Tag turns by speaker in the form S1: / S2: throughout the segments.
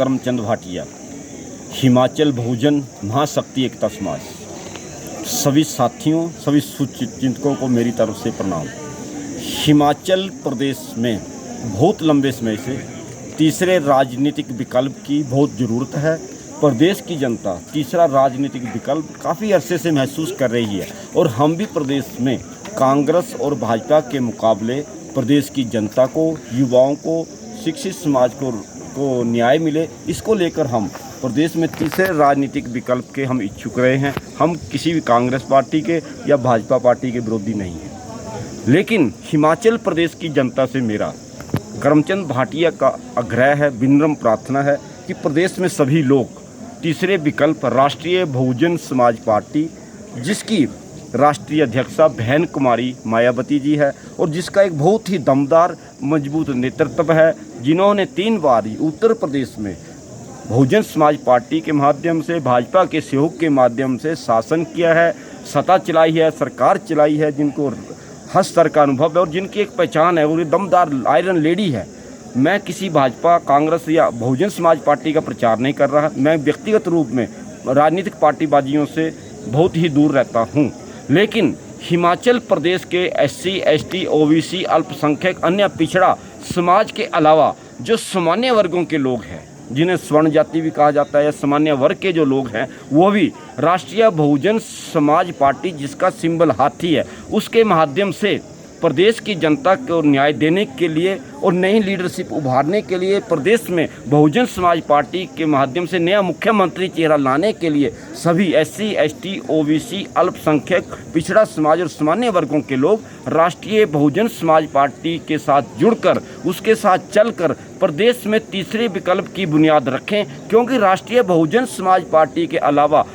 S1: करमचंद भाटिया, हिमाचल बहुजन महाशक्ति एकता समाज। सभी साथियों, सभी शुभचिंतकों को मेरी तरफ से प्रणाम। हिमाचल प्रदेश में बहुत लंबे समय से तीसरे राजनीतिक विकल्प की बहुत ज़रूरत है। प्रदेश की जनता तीसरा राजनीतिक विकल्प काफ़ी अरसे से महसूस कर रही है और हम भी प्रदेश में कांग्रेस और भाजपा के मुकाबले प्रदेश की जनता को, युवाओं को, शिक्षित समाज को न्याय मिले, इसको लेकर हम प्रदेश में तीसरे राजनीतिक विकल्प के हम इच्छुक रहे हैं। हम किसी भी कांग्रेस पार्टी के या भाजपा पार्टी के विरोधी नहीं हैं, लेकिन हिमाचल प्रदेश की जनता से मेरा करमचंद भाटिया का आग्रह है, विनम्र प्रार्थना है कि प्रदेश में सभी लोग तीसरे विकल्प राष्ट्रीय बहुजन समाज पार्टी, जिसकी राष्ट्रीय अध्यक्षा बहन कुमारी मायावती जी है और जिसका एक बहुत ही दमदार मजबूत नेतृत्व है, जिन्होंने 3 बार उत्तर प्रदेश में बहुजन समाज पार्टी के माध्यम से, भाजपा के सहयोग के माध्यम से शासन किया है, सत्ता चलाई है, सरकार चलाई है, जिनको हर स्तर का अनुभव है और जिनकी एक पहचान है, वो ये दमदार आयरन लेडी है। मैं किसी भाजपा, कांग्रेस या बहुजन समाज पार्टी का प्रचार नहीं कर रहा। मैं व्यक्तिगत रूप में राजनीतिक पार्टीबाजियों से बहुत ही दूर रहता हूँ, लेकिन हिमाचल प्रदेश के SC, ST, OBC, अल्पसंख्यक, अन्य पिछड़ा समाज के अलावा जो सामान्य वर्गों के लोग हैं, जिन्हें स्वर्ण जाति भी कहा जाता है, सामान्य वर्ग के जो लोग हैं, वो भी राष्ट्रीय बहुजन समाज पार्टी, जिसका सिंबल हाथी है, उसके माध्यम से प्रदेश की जनता को न्याय देने के लिए और नई लीडरशिप उभारने के लिए, प्रदेश में बहुजन समाज पार्टी के माध्यम से नया मुख्यमंत्री चेहरा लाने के लिए सभी SC, ST, OBC, अल्पसंख्यक, पिछड़ा समाज और सामान्य वर्गों के लोग राष्ट्रीय बहुजन समाज पार्टी के साथ जुड़कर, उसके साथ चलकर प्रदेश में तीसरे विकल्प की बुनियाद रखें, क्योंकि राष्ट्रीय बहुजन समाज पार्टी के अलावा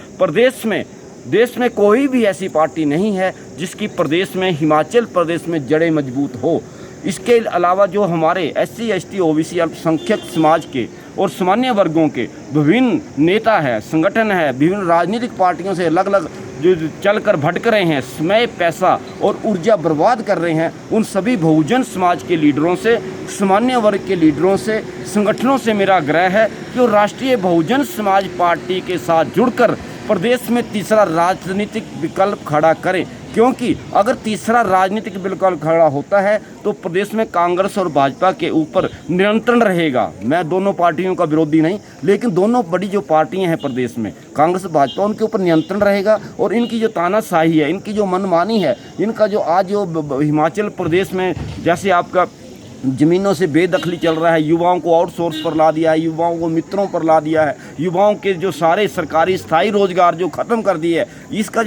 S1: देश में कोई भी ऐसी पार्टी नहीं है जिसकी प्रदेश में, हिमाचल प्रदेश में जड़ें मजबूत हो। इसके अलावा जो हमारे SC, ST, OBC, अल्पसंख्यक समाज के और सामान्य वर्गों के विभिन्न नेता हैं, संगठन है, विभिन्न राजनीतिक पार्टियों से अलग अलग जो चलकर भटक रहे हैं, समय, पैसा और ऊर्जा बर्बाद कर रहे हैं, उन सभी बहुजन समाज के लीडरों से, सामान्य वर्ग के लीडरों से, संगठनों से मेरा आग्रह है कि वो राष्ट्रीय बहुजन समाज पार्टी के साथ जुड़कर प्रदेश में तीसरा राजनीतिक विकल्प खड़ा करें, क्योंकि अगर तीसरा राजनीतिक विकल्प खड़ा होता है तो प्रदेश में कांग्रेस और भाजपा के ऊपर नियंत्रण रहेगा। मैं दोनों पार्टियों का विरोधी नहीं, लेकिन दोनों बड़ी जो पार्टियां हैं प्रदेश में, कांग्रेस और भाजपा, उनके ऊपर नियंत्रण रहेगा और इनकी जो तानाशाही है, इनकी जो मनमानी है, इनका जो आज जो हिमाचल प्रदेश में जैसे आपका ज़मीनों से बेदखली चल रहा है, युवाओं को आउटसोर्स पर ला दिया है, युवाओं को मित्रों पर ला दिया है, युवाओं के जो सारे सरकारी स्थायी रोजगार जो ख़त्म कर दिए है, इसका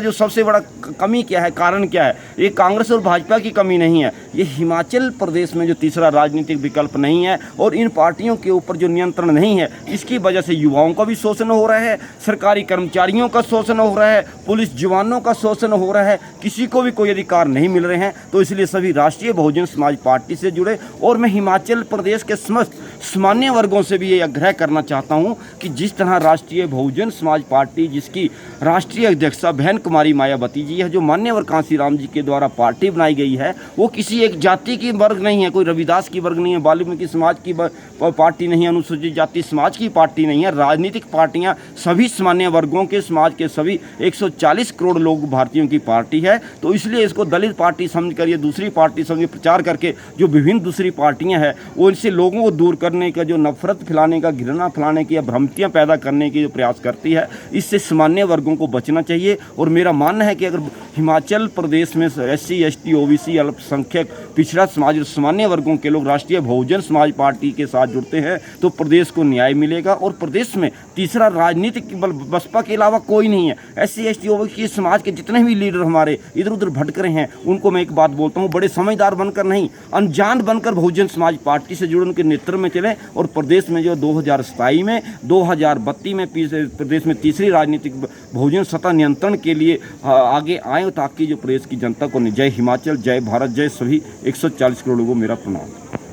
S1: जो सबसे बड़ा कमी क्या है, कारण क्या है? ये कांग्रेस और भाजपा की कमी नहीं है, ये हिमाचल प्रदेश में जो तीसरा राजनीतिक विकल्प नहीं है और इन पार्टियों के ऊपर जो नियंत्रण नहीं है, इसकी वजह से युवाओं का भी शोषण हो रहा है, सरकारी कर्मचारियों का शोषण हो रहा है, पुलिस जवानों का शोषण हो रहा है, किसी को भी कोई अधिकार नहीं मिल रहे हैं। तो इसलिए सभी राष्ट्रीय बहुजन समाज पार्टी से जुड़े और मैं हिमाचल प्रदेश के समस्त सामान्य वर्गों से भी ये आग्रह करना चाहता हूं कि जिस तरह राष्ट्रीय बहुजन समाज पार्टी, जिसकी राष्ट्रीय अध्यक्षा बहन कुमारी मायावती जी है, जो मान्यवर कांसीराम जी के द्वारा पार्टी बनाई गई है, वो किसी एक जाति की वर्ग नहीं है, कोई रविदास की वर्ग नहीं है, वाल्मीकि समाज की पार्टी नहीं है, अनुसूचित जाति समाज की पार्टी नहीं है। राजनीतिक पार्टियां सभी सामान्य वर्गों के, समाज के सभी 140 करोड़ लोग भारतीयों की पार्टी है। तो इसलिए इसको दलित पार्टी समझकर, ये दूसरी पार्टी समझ प्रचार करके जो विभिन्न दूसरी पार्टियां हैं, वो इनसे लोगों को दूर करने का, जो नफरत फैलाने का, घृणा फैलाने की या भ्रांतियां पैदा करने की जो प्रयास करती है, इससे सामान्य वर्गों को बचना चाहिए। और मेरा मानना है कि अगर हिमाचल प्रदेश में SC, ST, OBC, अल्पसंख्यक, पिछड़ा समाज और सामान्य वर्गों के लोग राष्ट्रीय बहुजन समाज पार्टी के साथ जुड़ते हैं तो प्रदेश को न्याय मिलेगा और प्रदेश में तीसरा राजनीतिक बसपा के अलावा कोई नहीं है। SC, ST, OBC समाज के जितने भी लीडर हमारे इधर उधर भटक रहे हैं, उनको मैं एक बात बोलता हूँ, बड़े समझदार बनकर नहीं, अनजान बनकर बहुजन समाज पार्टी से जुड़े, उनके नेतृत्व में चले और प्रदेश में जो 2027 में, 2032 में प्रदेश में तीसरी राजनीतिक बहुजन सत्ता नियंत्रण के लिए आगे आए, ताकि जो प्रदेश की जनता को, जय हिमाचल, जय भारत, जय सभी 140 करोड़ लोगों को मेरा प्रणाम।